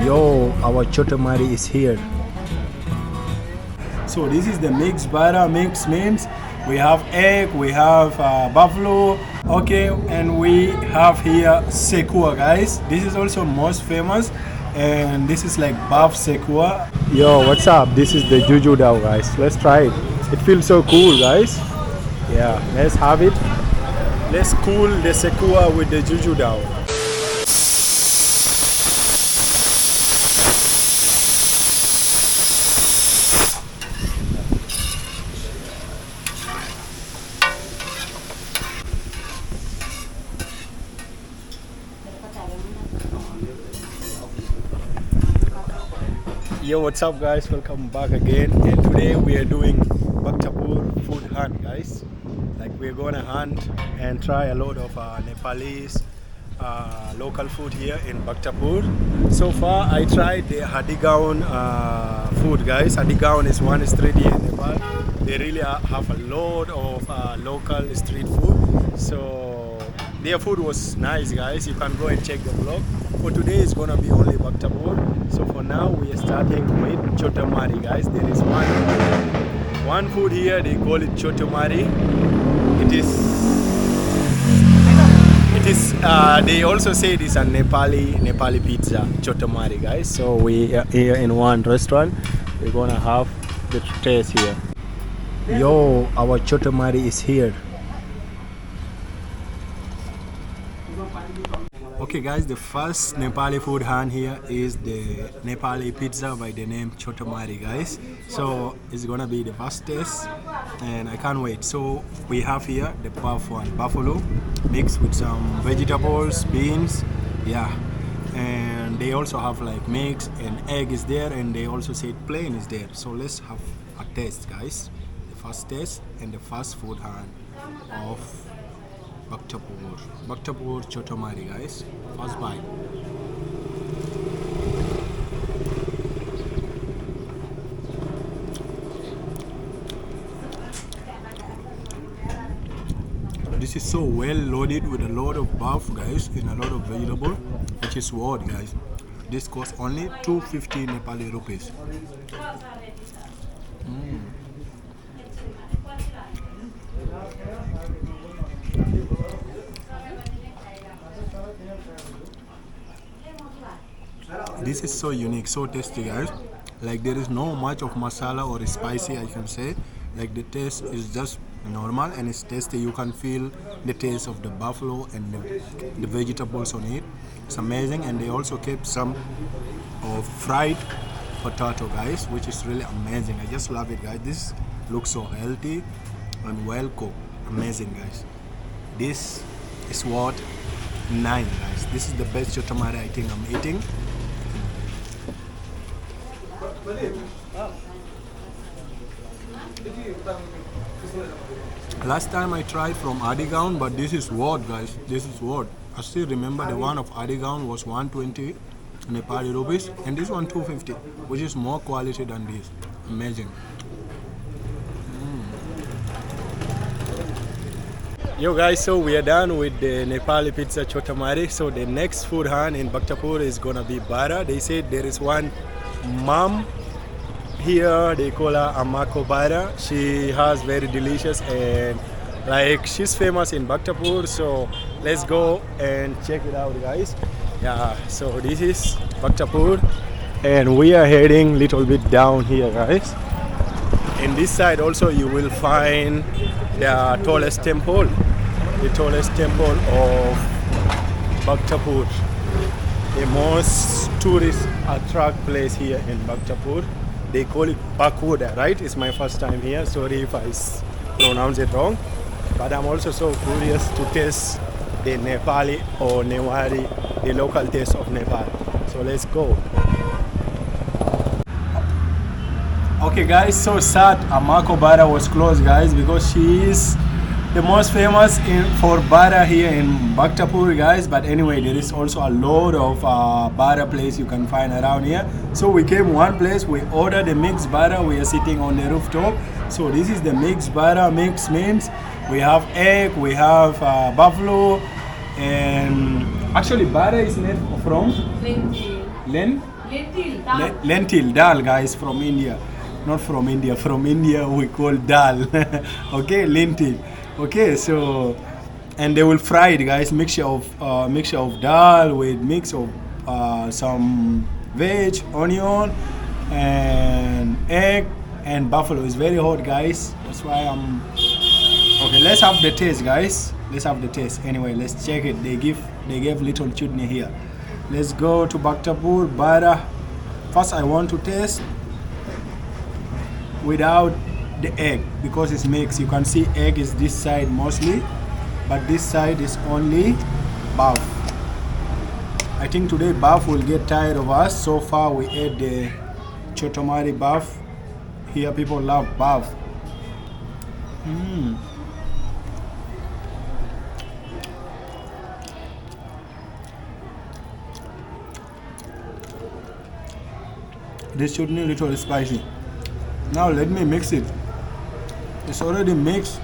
Yo, our chotamari is here. So this is the mixed bara. Mix means we have egg, we have buffalo, okay, and we have here Sekuwa, guys. This is also most famous, and this is like buff Sekuwa. Yo, what's up? This is the juju dao, guys. Let's try it. It feels so cool, guys. Yeah, let's have it. Let's cool the Sekuwa with the juju dao. Yo, what's up, guys? Welcome back again, and today we are doing Bhaktapur food hunt, guys. Like, we're gonna hunt and try a lot of Nepalese local food here in Bhaktapur. So far I tried the Hadigaun food, guys. Hadigaun is one street here in Nepal. They really have a lot of local street food, so their food was nice, guys. You can go and check the vlog. For today it's gonna be only Bhaktapur. So for now we are starting with chotamari, guys. There is one food here, they call it chotamari. It is they also say it is a Nepali pizza, chotamari, guys. So we are here in one restaurant. We're gonna have the taste here. Yo, our chotamari is here. Okay, guys, the first Nepali food hunt here is the Nepali pizza by the name chotamari, guys. So it's gonna be the first test and I can't wait. So we have here the buff one, buffalo mixed with some vegetables, beans, yeah, and they also have like mix and egg is there, and they also said plain is there. So let's have a taste, guys. The first test and the first food hunt of Bhaktapur chotamari, guys. First bite. This is so well loaded with a lot of buff, guys, and a lot of vegetable, which is what, guys. This costs only 250 Nepali rupees. This is so unique, so tasty, guys. Like, there is no much of masala or spicy, I can say. Like, the taste is just normal and it's tasty. You can feel the taste of the buffalo and the vegetables on it. It's amazing. And they also kept some of fried potato, guys, which is really amazing. I just love it, guys. This looks so healthy and well cooked. Amazing, guys. This is what 9, guys. This is the best chotamari I think I'm eating. Last time I tried from Hadigaun, but this is what, guys. This is what. I still remember the one of Hadigaun was 120 Nepali rupees, and this one 250, which is more quality than this. Amazing. Yo, guys, so we are done with the Nepali pizza chotamari. So the next food hunt in Bhaktapur is gonna be bara. They said there is one mom here, they call her Amako Bara. She has very delicious, and like, she's famous in Bhaktapur. So let's go and check it out, guys. Yeah, so this is Bhaktapur and we are heading little bit down here, guys. In this side also you will find the tallest temple of Bhaktapur, the most tourist attract place here in Bhaktapur. They call it Pakoda, right? It's my first time here. Sorry if I pronounce it wrong. But I'm also so curious to taste the Nepali or newari, the local taste of Nepal. So let's go. Okay, guys, so sad Amako Bara was closed, guys, because she is the most famous for bara here in Bhaktapur, guys. But anyway, there is also a lot of bara place you can find around here. So we came one place, we ordered the mixed bara. We are sitting on the rooftop. So this is the mixed bara. Mix means we have egg, we have buffalo, and actually bara is made from Lentil. len. Lentil dal, guys, from India. Not from India. From India, we call dal. Okay, lentil. Okay, so and they will fry it, guys. Mixture of dal with mix of some veg, onion, and egg and buffalo. It's very hot, guys. That's why I'm. Okay, let's have the taste, guys. Let's have the taste. Anyway, let's check it. They gave little chutney here. Let's go to Bhaktapur Bara. First, I want to taste without the egg because it's mixed. You can see egg is this side mostly, but this side is only buff. I think today buff will get tired of us. So far, we ate the chotamari buff. Here, people love buff. This chutney a little spicy. Now let me mix it. It's already mixed,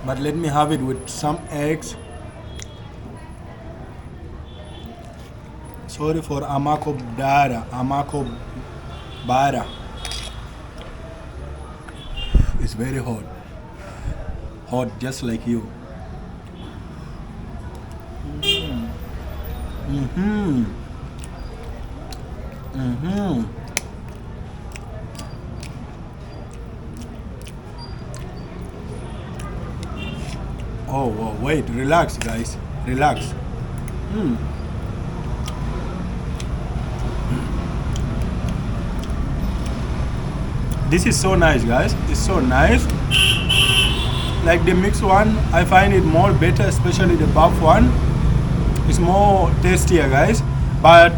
but let me have it with some eggs. Sorry for Amako Bara. It's very hot. Hot just like you. Oh, wait, relax, guys. Relax. This is so nice, guys. It's so nice. Like the mixed one, I find it more better, especially the buff one. It's more tastier, guys. But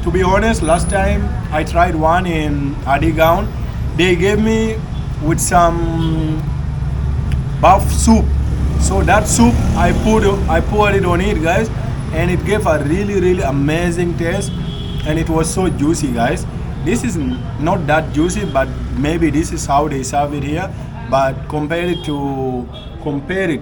to be honest, last time I tried one in Hadigaun. They gave me with some buff soup. So that soup I poured it on it, guys, and it gave a really amazing taste, and it was so juicy, guys. This is not that juicy, but maybe this is how they serve it here. But compare it to the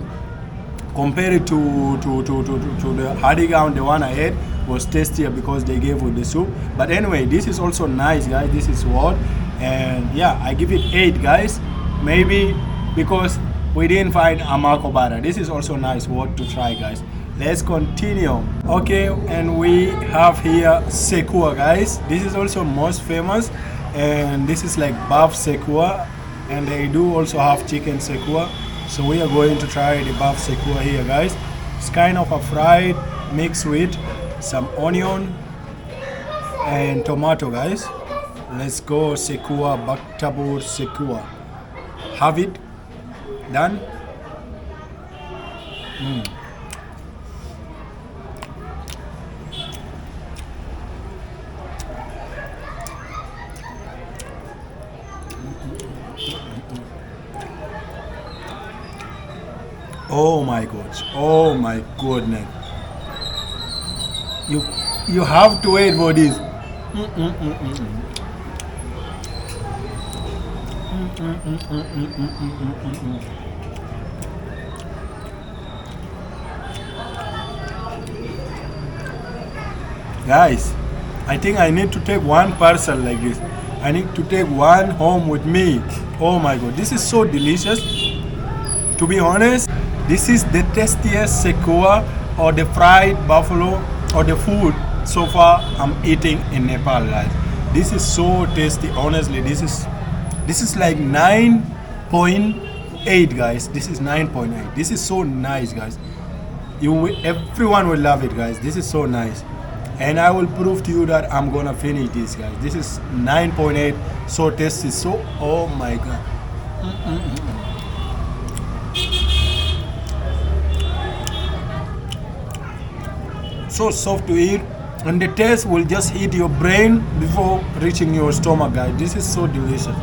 Hadigaun, the one I ate was tastier because they gave with the soup. But anyway, this is also nice, guys. This is what, and yeah, I give it 8, guys. Maybe because we didn't find Amako Bara. This is also nice word to try, guys. Let's continue. Okay, and we have here Sekuwa, guys. This is also most famous, and this is like buff Sekuwa, and they do also have chicken Sekuwa. So we are going to try the buff Sekuwa here, guys. It's kind of a fried mixed with some onion and tomato, guys. Let's go Sekuwa, Bhaktapur Sekuwa. Have it done. Oh my gosh! Oh my goodness! You have to wait for this. Guys, I think I need to take one parcel like this. I need to take one home with me. Oh my god, this is so delicious. To be honest, this is the tastiest Sekuwa or the fried buffalo or the food so far I'm eating in Nepal, guys. This is so tasty. Honestly, this is like 9.8, guys. This is 9.8. This is so nice, guys. Everyone will love it, guys. This is so nice. And I will prove to you that I'm gonna finish this, guys. This is 9.8, so tasty, so, oh my god. So soft to eat, and the taste will just hit your brain before reaching your stomach, guys. This is so delicious.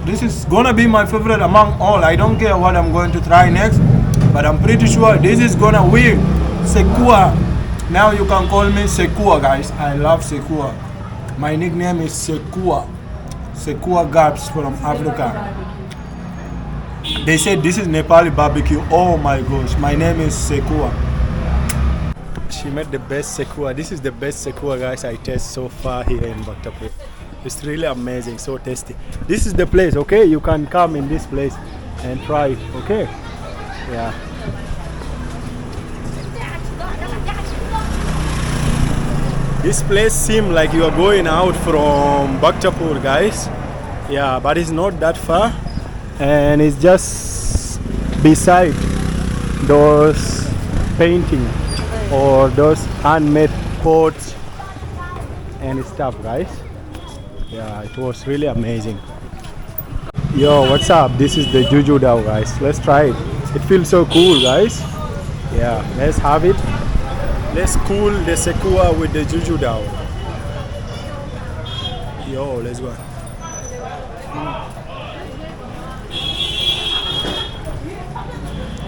This is gonna be my favorite among all. I don't care what I'm going to try next, but I'm pretty sure this is gonna win. Sekuwa. Now you can call me Sekuwa, guys. I love Sekuwa. My nickname is Sekuwa. Sekuwa Gaps from Africa. They said this is Nepali barbecue. Oh my gosh, my name is Sekuwa. She made the best Sekuwa. This is the best Sekuwa, guys, I taste so far here in Bhaktapur. It's really amazing, so tasty. This is the place, okay? You can come in this place and try it, okay? Yeah. This place seems like you are going out from Bhaktapur, guys. Yeah, but it's not that far, and it's just beside those painting or those handmade coats and stuff, guys. Yeah, it was really amazing. Yo, what's up? This is the Juju Dao, guys. Let's try it. It feels so cool, guys. Yeah, let's have it. Let's cool the Sekuwa with the Juju Dao. Yo, let's go.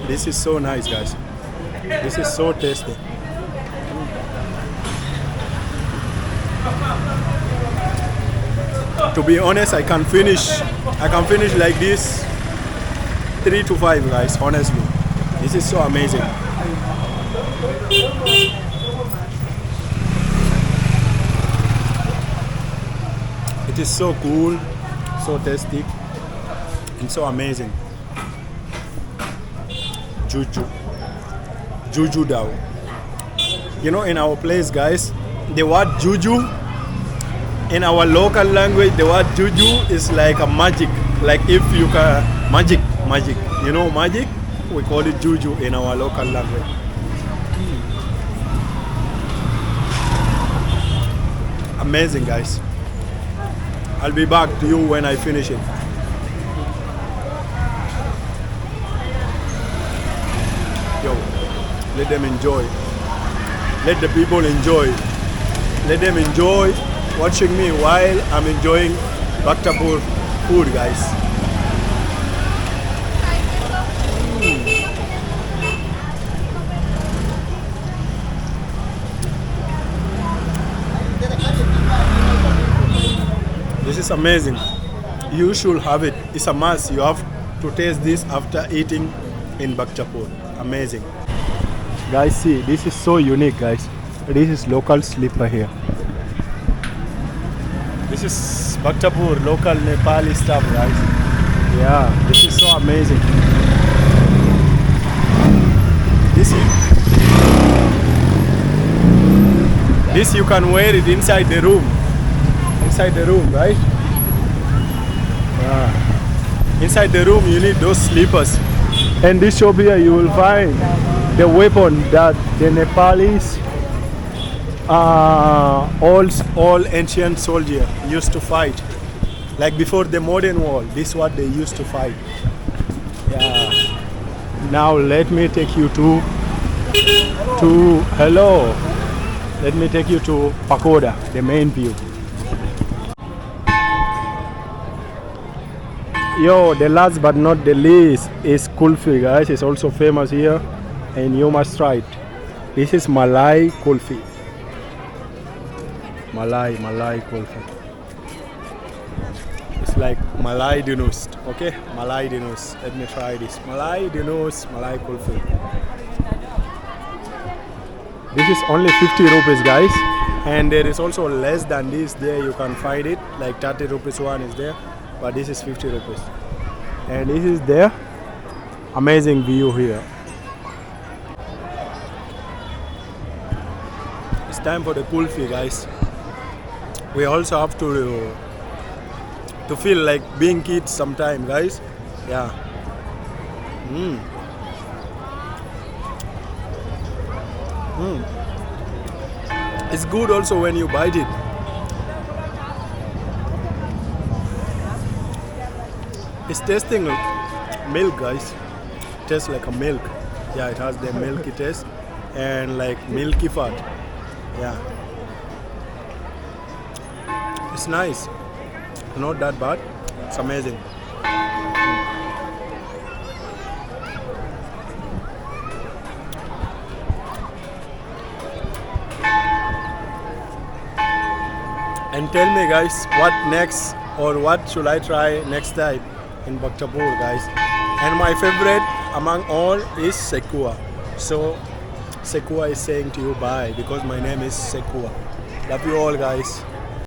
This is so nice, guys. This is so tasty. To be honest, I can finish like this 3 to 5, guys, honestly. This is so amazing. It is so cool, so tasty, and so amazing. Juju Dao. You know, in our place, guys, the word Juju, in our local language, the word Juju is like a magic. Like if you can, magic. You know magic? We call it Juju in our local language. Amazing, guys. I'll be back to you when I finish it. Yo, let them enjoy. Let the people enjoy. Let them enjoy watching me while I'm enjoying Bhaktapur food, guys. This is amazing. You should have it. It's a must. You have to taste this after eating in Bhaktapur. Amazing. Guys, see, this is so unique, guys. This is local slipper here. This is Bhaktapur, local Nepali stuff, guys. Yeah, this is so amazing. This you can wear it inside the room. Inside the room, right? Yeah. Inside the room you need those slippers. And this shop here you will find the weapon that the Nepalese all ancient soldier used to fight. Like before the modern war, this is what they used to fight. Yeah. Now let me take you to hello. Let me take you to Pagoda, the main view. Yo, the last but not the least is kulfi, guys. It's also famous here, and you must try it. This is Malai kulfi. Malai kulfi. It's like Malai dinus, okay? Malai dinus. Let me try this. Malai dinus, Malai kulfi. This is only 50 rupees, guys. And there is also less than this there. You can find it. Like 30 rupees one is there. But this is 50 rupees. And this is there. Amazing view here. It's time for the kulfi, guys. We also have to feel like being kids sometime, guys. Yeah. It's good also when you bite it. It's tasting like milk, guys. It tastes like a milk. Yeah, it has the milky taste and like milky fat. Yeah. It's nice. Not that bad. It's amazing. And tell me, guys, what next or what should I try next time in Bhaktapur, guys. And my favorite among all is Sekuwa. So Sekuwa is saying to you bye because my name is Sekuwa. Love you all, guys.